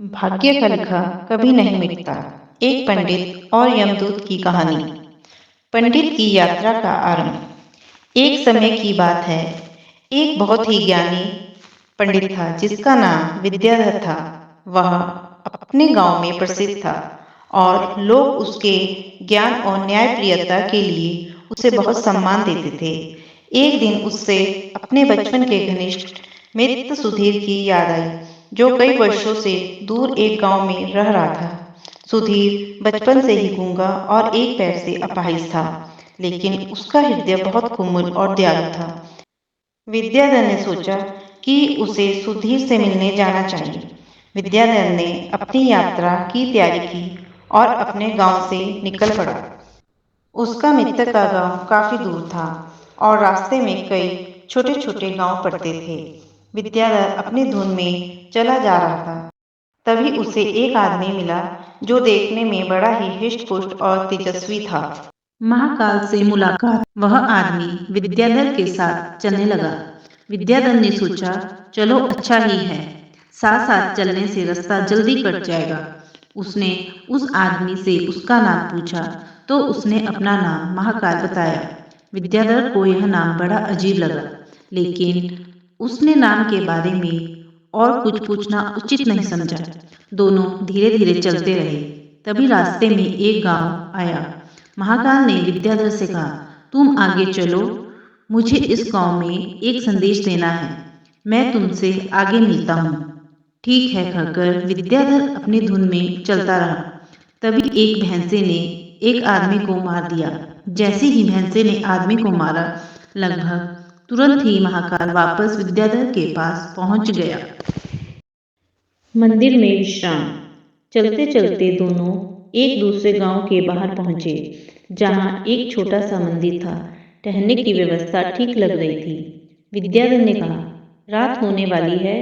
भाग्य का लिखा कभी नहीं मिटता। एक पंडित और यमदूत की कहानी। पंडित की यात्रा का आरंभ। एक समय की बात है। एक बहुत ही ज्ञानी पंडित था जिसका नाम विद्याधर था। वह अपने गांव में प्रसिद्ध था और लोग उसके ज्ञान और न्यायप्रियता के लिए उसे बहुत सम्मान देते थे। एक दिन उससे अपने बचपन के घनिष्ठ मित्र सुधीर की याद आई, जो कई वर्षों से दूर एक गांव में रह रहा था। सुधीर बचपन से ही गूंगा और एक पैर से अपाहिज था, लेकिन उसका हृदय बहुत कोमल और दयालु था। विद्याधर ने सोचा कि उसे सुधीर से मिलने जाना चाहिए। विद्याधर ने अपनी यात्रा की तैयारी की और अपने गांव से निकल पड़ा। उसका मित्र का गांव काफी दूर था और रास्ते में कई छोटे छोटे गांव पड़ते थे। विद्याधर अपनी धुन में चला जा रहा था। तभी उसे एक आदमी मिला जो देखने में बड़ा ही हृष्ट पुष्ट और तेजस्वी था। महाकाल से मुलाकात। वह आदमी विद्याधर के साथ चलने लगा। विद्याधर ने सोचा, चलो अच्छा ही है, साथ साथ चलने से रास्ता जल्दी कट जाएगा। उसने उस आदमी से उसका नाम पूछा तो उसने अपना नाम महाकाल बताया। विद्याधर को यह नाम बड़ा अजीब लगा, लेकिन उसने नाम के बारे में और कुछ पूछना उचित नहीं समझा। दोनों धीरे धीरे चलते रहे। तभी रास्ते में एक गांव आया। महाकाल ने विद्याधर से कहा, तुम आगे चलो, मुझे इस गांव में एक संदेश देना है। मैं तुमसे आगे मिलता हूँ। ठीक है कहकर विद्याधर अपनी धुन में चलता रहा। तभी एक भैंसे ने एक आदमी को मार दिया। जैसे ही भैंसे ने आदमी को मारा, लगभग तुरंत ही महाकाल वापस विद्याधर के पास पहुंच गया। मंदिर में विश्राम। चलते चलते दोनों एक दूसरे गांव के बाहर पहुंचे, जहां एक छोटा सा मंदिर था। ठहरने की व्यवस्था ठीक लग रही थी। विद्याधर ने कहा, रात होने वाली है,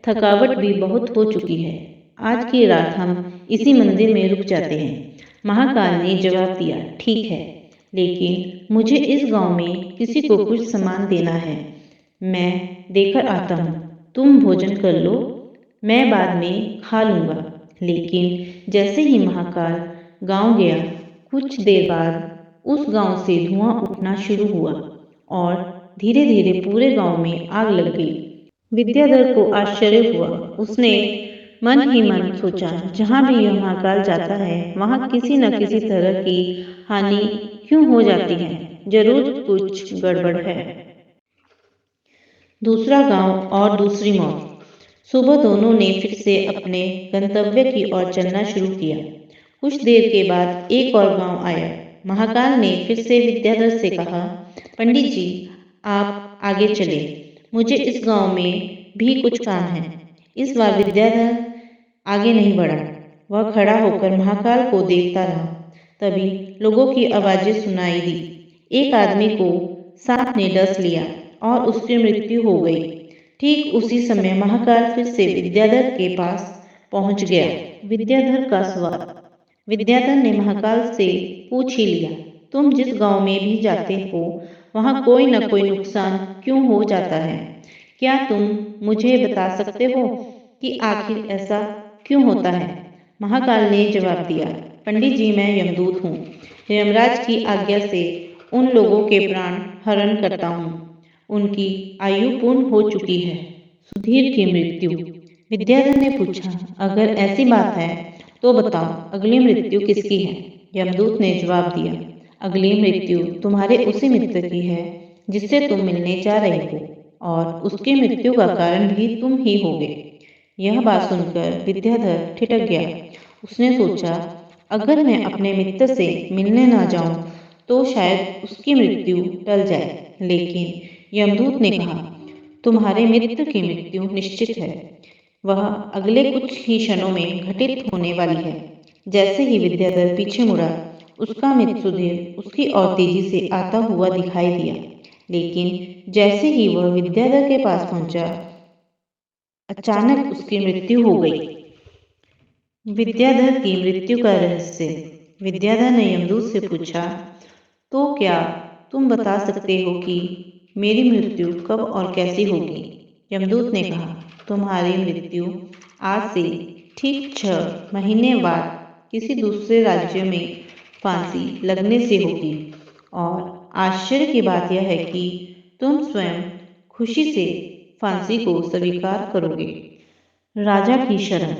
थकावट भी बहुत हो चुकी है। आज की रात हम इसी मंदिर में रुक जाते हैं। महाकाल ने जवाब दिया, ठीक है, लेकिन मुझे इस गांव में किसी को कुछ सामान देना है। मैं देकर आता हूँ, तुम भोजन कर लो, मैं बाद में खा लूंगा। लेकिन जैसे ही महाकाल गांव गया, कुछ देर बाद उस गांव से धुआं उठना शुरू हुआ और धीरे धीरे पूरे गांव में आग लग गई। विद्याधर को आश्चर्य हुआ। उसने मन ही मन सोचा, जहां भी यह महाकाल जाता है, वहां किसी न किसी तरह की हानि क्यों हो जाती है। जरूर कुछ गड़बड़ है। दूसरा गांव और दूसरी मौत। सुबह दोनों ने फिर से अपने गंतव्य की ओर चलना शुरू किया। कुछ देर के बाद एक और गांव आया। महाकाल ने फिर से विद्याधर से कहा, पंडित जी, आप आगे चले, मुझे इस गांव में भी कुछ काम है। इस बार विद्याधर आगे नहीं बढ़ा। वह खड़ा होकर महाकाल को देखता रहा। तभी लोगों की आवाजें सुनाई दी। एक आदमी को सांप ने डस लिया और उसकी मृत्यु हो गई। ठीक उसी समय महाकाल फिर से विद्याधर के पास पहुंच गया। विद्याधर का सवाल। विद्याधर ने महाकाल से पूछ ही लिया, तुम जिस गांव में भी जाते हो, वहां कोई न कोई नुकसान क्यों हो जाता है? क्या तुम मुझे बता सकते हो कि आखिर ऐसा क्यों होता है? महाकाल ने जवाब दिया, पंडित जी, मैं यमदूत हूँ। यमराज की आज्ञा से उन लोगों के प्राण हरण करता हूँ। उनकी आयु पूर्ण हो चुकी है। सुधीर की मृत्यु। विद्याधर ने पूछा, अगर ऐसी बात है तो बताओ, अगली मृत्यु किसकी है? यमदूत ने जवाब दिया, अगली मृत्यु तुम्हारे उसी मित्र की है जिससे तुम मिलने जा रहे हो, और उसकी मृत्यु का कारण भी तुम ही होगे। यह बात सुनकर विद्याधर ठिठक गया। उसने सोचा, अगर मैं अपने मित्र से मिलने ना जाऊं तो शायद उसकी मृत्यु टल जाए। लेकिन यमदूत ने कहा, तुम्हारे मित्र की मृत्यु निश्चित है। वह अगले कुछ ही क्षणों में घटित होने वाली है। जैसे ही विद्याधर पीछे मुड़ा, उसका मित्र सुधीर उसकी ओर तेजी से आता हुआ दिखाई दिया। लेकिन जैसे ही वह विद्याधर के पास पहुंचा, अचानक उसकी मृत्यु हो गई। विद्याधर की मृत्यु का रहस्य। विद्याधर ने यमदूत से पूछा, तो क्या तुम बता सकते हो कि मेरी मृत्यु कब और कैसे होगी? यमदूत ने कहा, तुम्हारी मृत्यु आज से ठीक 6 महीने बाद किसी दूसरे राज्य में फांसी लगने से होगी। और आश्चर्य की बात यह है कि तुम स्वयं खुशी से फांसी को स्वीकार करोगे। राजा की शरण।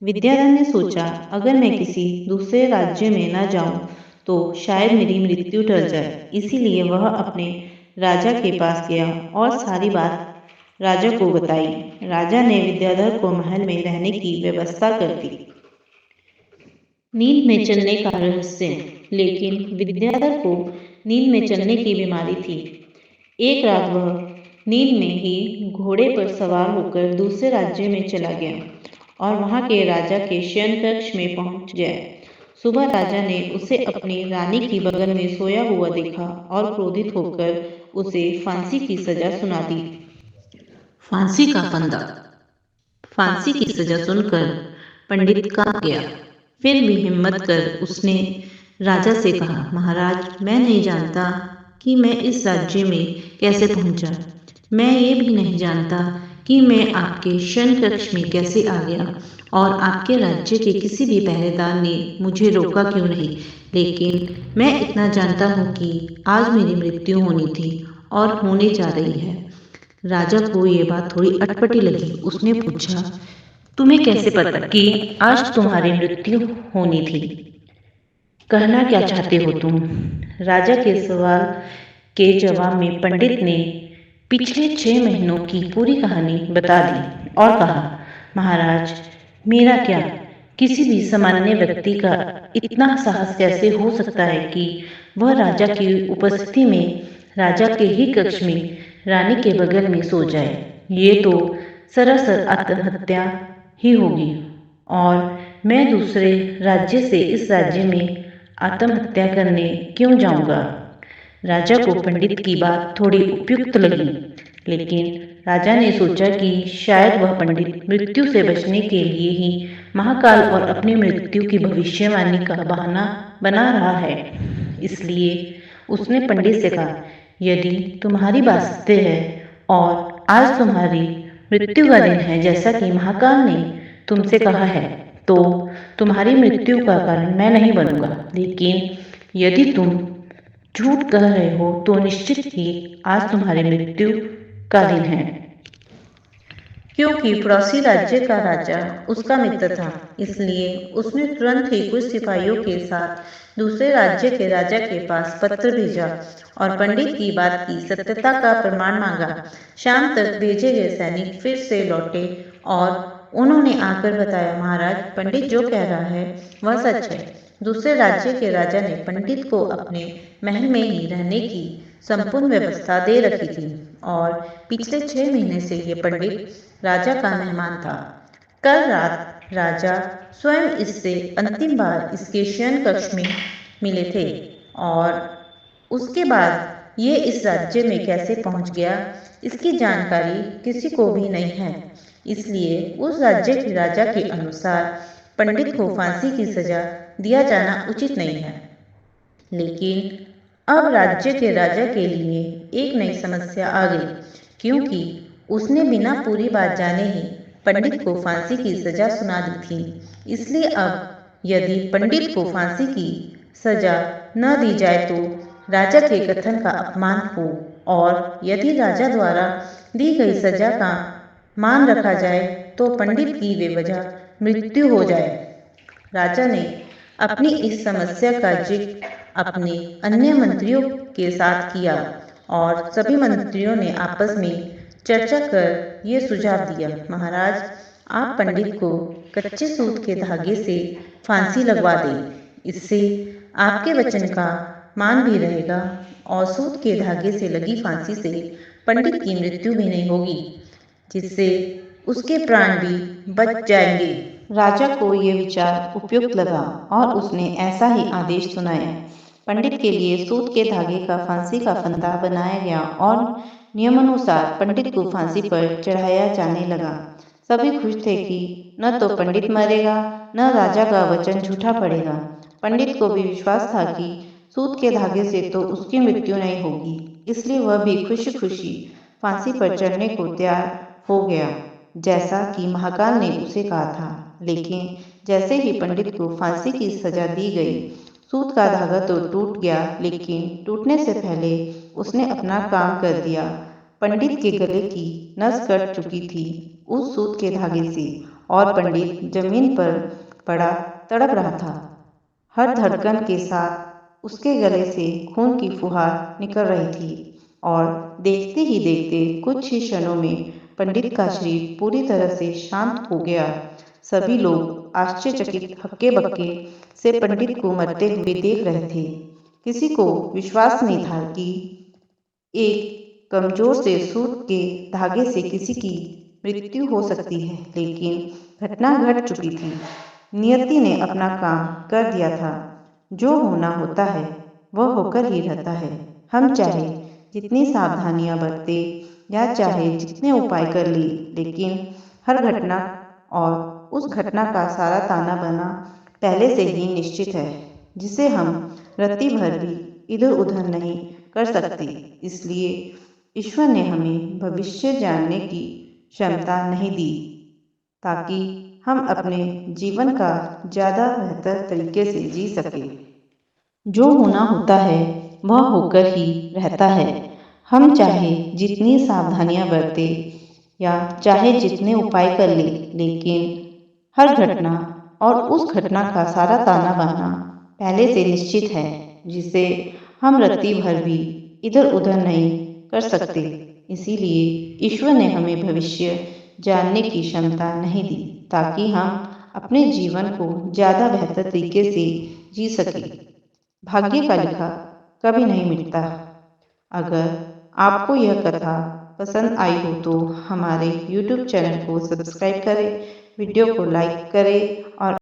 विद्याधर ने सोचा, अगर मैं किसी दूसरे राज्य में न जाऊं तो शायद मेरी मृत्यु टल जाए। इसीलिए वह अपने राजा के पास गया और सारी बात राजा को बताई। राजा ने विद्याधर को महल में रहने की व्यवस्था कर दी। नींद में चलने का रहस्य। लेकिन विद्याधर को नींद में चलने की बीमारी थी। एक रात वह नींद में ही घोड़े पर सवार होकर दूसरे राज्य में चला गया और वहां के राजा के शयन कक्ष में पहुंच गया। सुबह राजा ने उसे अपनी रानी की बगल में सोया हुआ देखा और क्रोधित होकर उसे फांसी की सजा सुना दी। फांसी का फंदा। फांसी की सजा सुनकर पंडित कांप गया। फिर भी हिम्मत कर उसने राजा से कहा, महाराज, मैं नहीं जानता कि मैं इस राज्य में कैसे पहुंचा। मैं ये भी नहीं जानता कि मैं आपके शयन कक्ष में कैसे आ गया और आपके राज्य के किसी भी पहरेदार ने मुझे रोका क्यों नहीं। लेकिन मैं इतना जानता हूँ कि आज मेरी मृत्यु होनी थी और होने जा रही है। राजा को ये बात थोड़ी अटपटी लगी। उसने पूछा, तुम्हें कैसे पता कि आज तुम्हारी मृत्यु होनी थी? कहना क्या चाहते हो तुम? राजा के सवाल के जवाब में पंडित ने पिछले 6 महीनों की पूरी कहानी बता दी और कहा, महाराज, मेरा क्या, किसी भी सामान्य व्यक्ति का इतना साहस कैसे हो सकता है कि वह राजा की उपस्थिति में राजा के ही कक्ष में रानी के बगल में सो जाए। ये तो सरासर आत्महत्या ही होगी और मैं दूसरे राज्य से इस राज्य में आत्महत्या करने क्यों जाऊंगा? राजा को पंडित की बात थोड़ी उपयुक्त लगी, लेकिन राजा ने सोचा कि शायद वह पंडित मृत्यु से बचने के लिए ही महाकाल और अपनी मृत्यु की भविष्यवाणी का बहाना बना रहा है। इसलिए उसने पंडित से कहा, यदि तुम्हारी बात सत्य है और आज तुम्हारी मृत्यु का दिन है जैसा कि महाकाल ने तुमसे कहा है, तो तुम्हारी मृत्यु का कारण मैं नहीं बनूंगा। लेकिन यदि तुम झूठ कह रहे हो तो निश्चित ही आज तुम्हारी मृत्यु का दिन है। क्योंकि पड़ोसी राज्य का राजा उसका मित्र था, इसलिए उसने तुरंत ही कुछ सिपाहियों के साथ दूसरे राज्य के राजा के पास पत्र भेजा और पंडित की बात की सत्यता का प्रमाण मांगा। शाम तक भेजे गए सैनिक फिर से लौटे और उन्होंने आकर बताया, महाराज, पंडित जो कह रहा है वह सच है। दूसरे राज्य के राजा ने पंडित को अपने महल में ही रहने की संपूर्ण व्यवस्था दे रखी थी और पिछले 6 महीने से ये पंडित राजा का मेहमान था। कल रात राजा स्वयं इससे अंतिम बार इसके शयन कक्ष में मिले थे और उसके बाद ये इस राज्य में कैसे पहुंच गया, इसकी जानकारी किसी को भी नहीं है। इसलिए उस राज्य के राजा के अनुसार पंडित को फांसी की सजा दिया जाना उचित नहीं है। लेकिन अब राज्य के राजा के लिए एक नई समस्या आ गई, क्योंकि उसने बिना पूरी बात जाने ही पंडित को फांसी की सजा सुना दी थी। इसलिए अब यदि पंडित को फांसी की सजा न दी जाए तो राजा के कथन का अपमान हो और यदि राजा द्वारा दी गई सजा का मान रखा जाए तो पंडित की बेवजह मृत्यु हो जाए। राजा ने अपनी इस समस्या का जिक्र अपने अन्य मंत्रियों के साथ किया और सभी मंत्रियों ने आपस में चर्चा कर ये सुझाव दिया, महाराज, आप पंडित को कच्चे सूत के धागे से फांसी लगवा दें। इससे आपके वचन का मान भी रहेगा और सूत के धागे से लगी फांसी से पंडित की मृत्यु भी नहीं होगी, जिससे उसके प्राण भी बच जाएंगे। राजा को ये विचार उपयुक्त लगा और उसने ऐसा ही आदेश सुनाया। पंडित के लिए सूत के धागे का फांसी का फंदा बनाया गया और नियमानुसार पंडित को फांसी पर चढ़ाया जाने लगा। सभी खुश थे कि न तो पंडित मरेगा, न राजा का वचन झूठा पड़ेगा। पंडित को भी विश्वास था कि सूत के धागे से तो उसकी मृत्यु नहीं होगी, इसलिए वह भी खुशी खुशी फांसी पर चढ़ने को तैयार हो गया, जैसा कि महाकाल ने उसे कहा था। लेकिन जैसे ही पंडित को फांसी की सजा दी गई, सूत का धागा तो टूट गया, लेकिन टूटने से पहले उसने अपना काम कर दिया। पंडित के गले की नस कट चुकी थी उस सूत के धागे से, और पंडित जमीन पर पड़ा तड़प रहा था। हर धड़कन के साथ उसके गले से खून की फुहार निकल रही थी, और देखते ही देखते कुछ ही क्षणों में पंडित का शरीर पूरी तरह से शांत हो गया। सभी लोग आश्चर्यचकित हक्के बक्के से पंडित को मरते हुए देख रहे थे। किसी को विश्वास नहीं था कि एक कमजोर से सूत के धागे से किसी की मृत्यु हो सकती है, लेकिन घटना घट चुकी थी। नियति ने अपना काम कर दिया था। जो होना होता है वह होकर ही रहता है। हम चाहे जितनी सावधानियां बरते या चाहे जितने उपाय कर ली, लेकिन हर घटना और उस घटना का सारा ताना बाना पहले से ही निश्चित है, जिसे हम रत्ती भर भी इधर उधर नहीं कर सकते। इसलिए ईश्वर ने हमें भविष्य जानने की क्षमता नहीं दी, ताकि हम अपने जीवन का ज्यादा बेहतर तरीके से जी सके। जो होना होता है वह होकर ही रहता है। हम चाहे जितनी सावधानियां बरते या चाहे जितने उपाय कर ले, लेकिन हर घटना और उस घटना का सारा ताना बाना पहले से निश्चित है, जिसे हम रत्ती भर भी इधर उधर नहीं कर सकते। इसीलिए ईश्वर ने हमें भविष्य जानने की क्षमता नहीं दी, ताकि हम अपने जीवन को ज्यादा बेहतर तरीके से जी सके। भाग्य का लिखा कभी नहीं मिटता। अगर आपको यह कथा पसंद आई हो तो हमारे YouTube चैनल को सब्सक्राइब करें, वीडियो को लाइक करें और